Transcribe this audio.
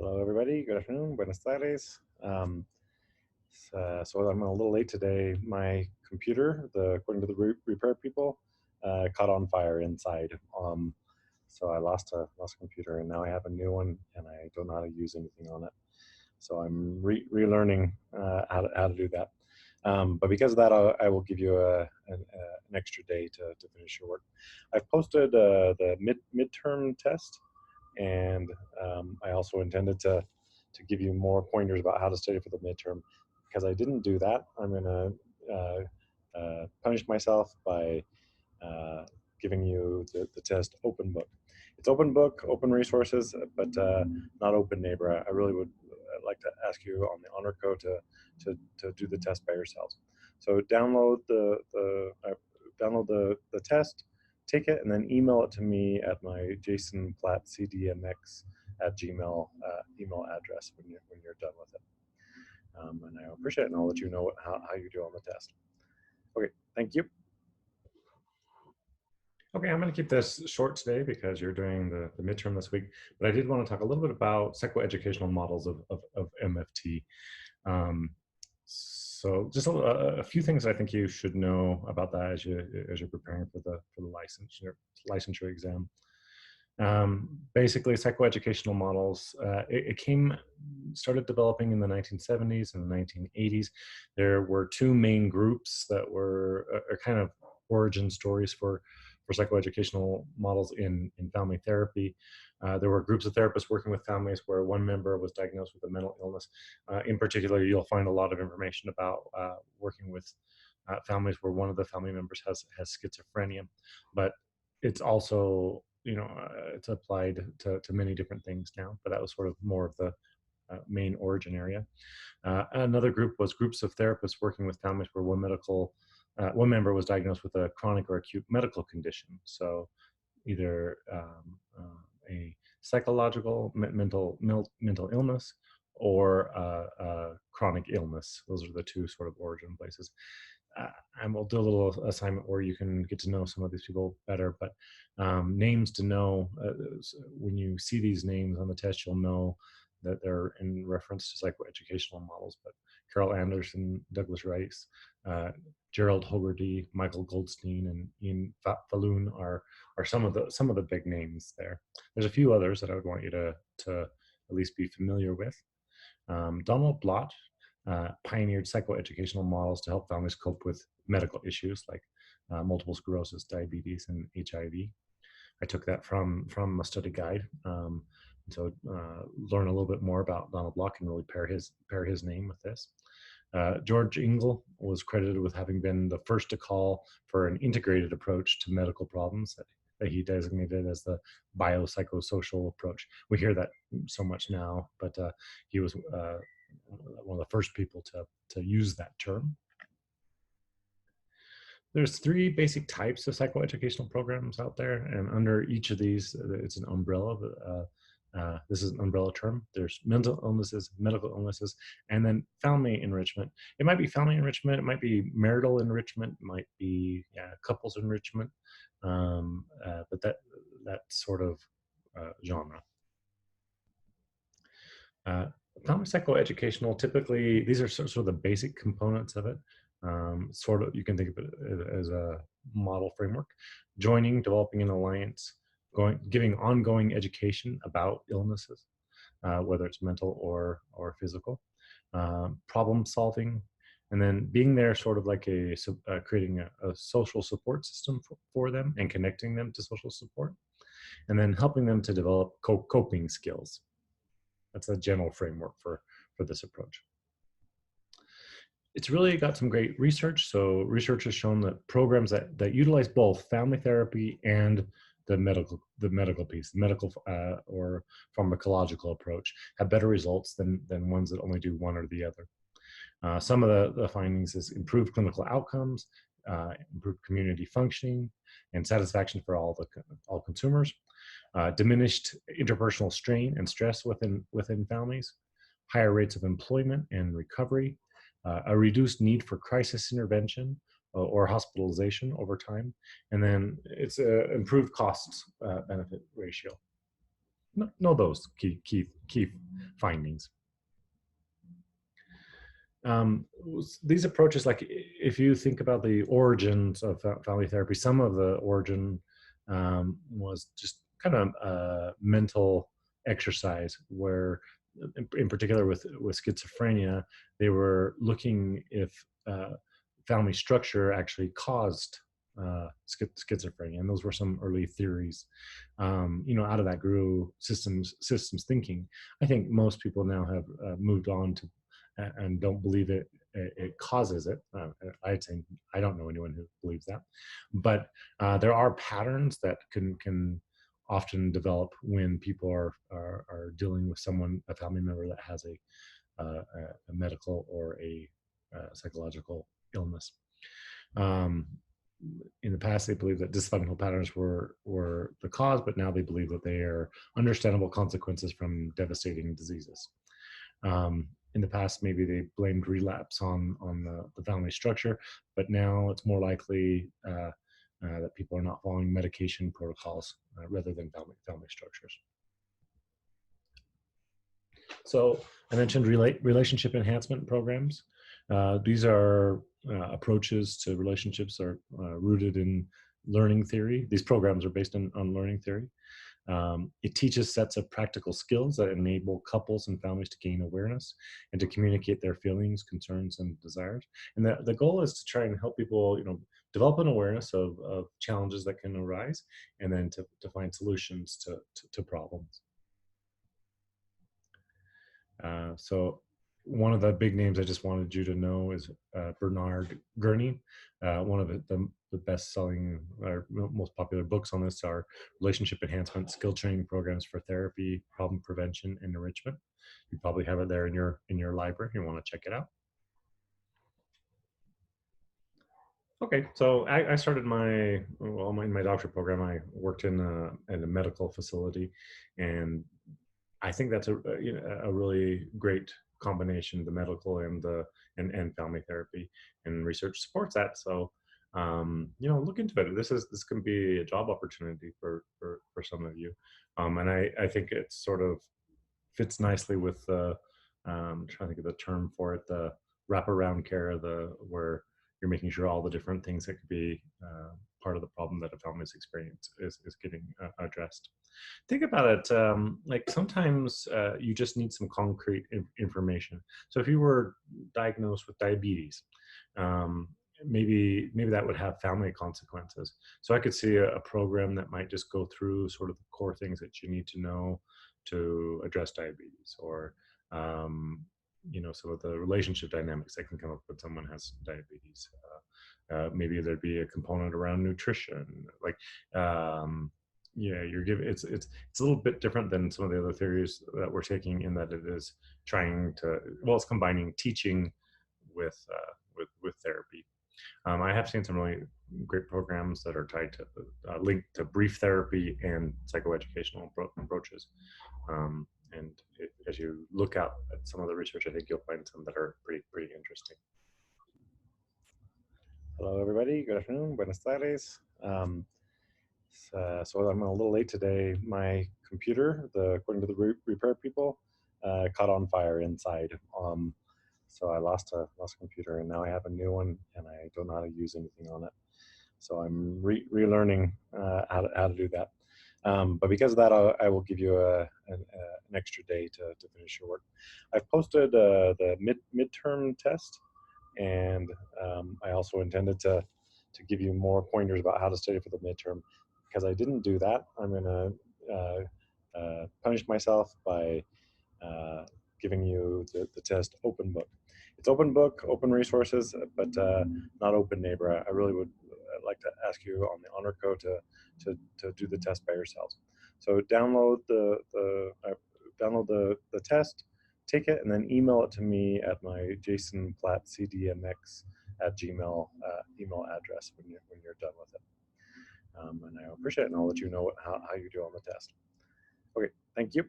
Hello, everybody. Good afternoon. Buenas tardes. So I'm a little late today. My computer, according to the repair people, caught on fire inside. So I lost a computer, and now I have a new one, and I don't know how to use anything on it. So I'm relearning how to do that. But because of that, I will give you an extra day to finish your work. I've posted the midterm test, and I also intended to give you more pointers about how to study for the midterm. Because I didn't do that, I'm going to punish myself by giving you the test open book. It's open book, open resources, but not open neighbor. I really would like to ask you on the honor code to do the test by yourselves. So download the test, take it, and then email it to me at my Jason Platt CDMX at Gmail email address when you're done with it. And I appreciate it, and I'll let you know how you do on the test. Okay, thank you. Okay, I'm going to keep this short today because you're doing the midterm this week, but I did want to talk a little bit about psychoeducational models of MFT. So just a few things I think you should know about that as you're preparing for the licensure exam. Basically, psychoeducational models, started developing in the 1970s and the 1980s. There were two main groups that were kind of origin stories for psychoeducational models in family therapy. There were groups of therapists working with families where one member was diagnosed with a mental illness. In particular, you'll find a lot of information about working with families where one of the family members has schizophrenia, but it's also it's applied to many different things now, but that was sort of more of the main origin area. Another group was groups of therapists working with families where one member was diagnosed with a chronic or acute medical condition. So either a psychological mental illness or a chronic illness. Those are the two sort of origin places. And we'll do a little assignment where you can get to know some of these people better, but names to know, when you see these names on the test, you'll know that they're in reference to psychoeducational models. But Carol Anderson, Douglas Rice, Gerald Hogarty, Michael Goldstein, and Ian Falloon are some of the big names there. There's a few others that I would want you to at least be familiar with. Donald Platt pioneered psychoeducational models to help families cope with medical issues like multiple sclerosis, diabetes, and HIV. I took that from a study guide. So learn a little bit more about Donald Platt and really pair his name with this. George Engel was credited with having been the first to call for an integrated approach to medical problems that he designated as the biopsychosocial approach. We hear that so much now, but he was one of the first people to use that term. There's three basic types of psychoeducational programs out there, and under each of these, it's an umbrella. This is an umbrella term. There's mental illnesses, medical illnesses, and then family enrichment. It might be family enrichment, it might be marital enrichment, it might be couples enrichment, but that sort of genre. Family psychoeducational, typically, these are sort of the basic components of it. Sort of, you can think of it as a model framework. Joining, developing an alliance, giving ongoing education about illnesses, whether it's mental or physical, problem solving, and then being there sort of like creating a social support system for them and connecting them to social support, and then helping them to develop coping skills. That's a general framework for this approach. It's really got some great research. So research has shown that programs that utilize both family therapy and the medical piece, the medical or pharmacological approach, have better results than ones that only do one or the other. Some of the findings is improved clinical outcomes, improved community functioning and satisfaction for all consumers, diminished interpersonal strain and stress within families, higher rates of employment and recovery, a reduced need for crisis intervention or hospitalization over time, and then it's an improved cost benefit ratio. know those key findings. These approaches, like if you think about the origins of family therapy, some of the origin was just kind of a mental exercise where, in particular with schizophrenia, they were looking if family structure actually caused schizophrenia, and those were some early theories. Out of that grew systems thinking. I think most people now have moved on to and don't believe it causes it. I'd say I don't know anyone who believes that, but there are patterns that can often develop when people are dealing with a family member that has a medical or a psychological illness. Um, in the past, they believed that dysfunctional patterns were the cause, but now they believe that they are understandable consequences from devastating diseases. In the past, maybe they blamed relapse on the family structure, but now it's more likely that people are not following medication protocols rather than family structures. So I mentioned relationship enhancement programs. These are approaches to relationships are rooted in learning theory. These programs are based on learning theory. It teaches sets of practical skills that enable couples and families to gain awareness and to communicate their feelings, concerns, and desires. And the goal is to try and help people, develop an awareness of challenges that can arise, and then to find solutions to problems. So one of the big names I just wanted you to know is Bernard Gurney. One of the best-selling or most popular books on this are Relationship Enhancement, Skill Training Programs for Therapy, Problem Prevention, and Enrichment. You probably have it there in your library. You want to check it out. Okay, so I started my doctorate program. I worked in a medical facility, and I think that's a really great combination, the medical and family therapy, and research supports that. So look into it. This can be a job opportunity for some of you, and I think it sort of fits nicely with the trying to think of the term for it, the wraparound care, the where you're making sure all the different things that could be part of the problem that a family's experience is getting addressed. Think about it, like sometimes you just need some concrete information. So if you were diagnosed with diabetes, um, maybe that would have family consequences. So I could see a program that might just go through sort of the core things that you need to know to address diabetes, or some of the relationship dynamics that can come up when someone has diabetes. Maybe there'd be a component around nutrition, like yeah, you're giving it's a little bit different than some of the other theories that we're taking, in that it is trying to, well, it's combining teaching with therapy. I have seen some really great programs that are tied to linked to brief therapy and psychoeducational approaches. And as you look out at some of the research, I think you'll find some that are pretty interesting. Hello, everybody. Good afternoon. Buenas tardes. So I'm a little late today. My computer, according to the repair people, caught on fire inside. So I lost a computer, and now I have a new one, and I don't know how to use anything on it. So I'm relearning how to do that. But because of that, I will give you an extra day to finish your work. I've posted the midterm test, and I also intended to give you more pointers about how to study for the midterm. Because I didn't do that, I'm going to punish myself by giving you the test open book. It's open book, open resources, but not open neighbor. I really would like to ask you on the honor code to do the test by yourselves. So download download the test, take it, and then email it to me at my jasonplattcdmx at gmail email address when you're done with it. And I appreciate it, and I'll let you know how you do on the test. Okay, thank you.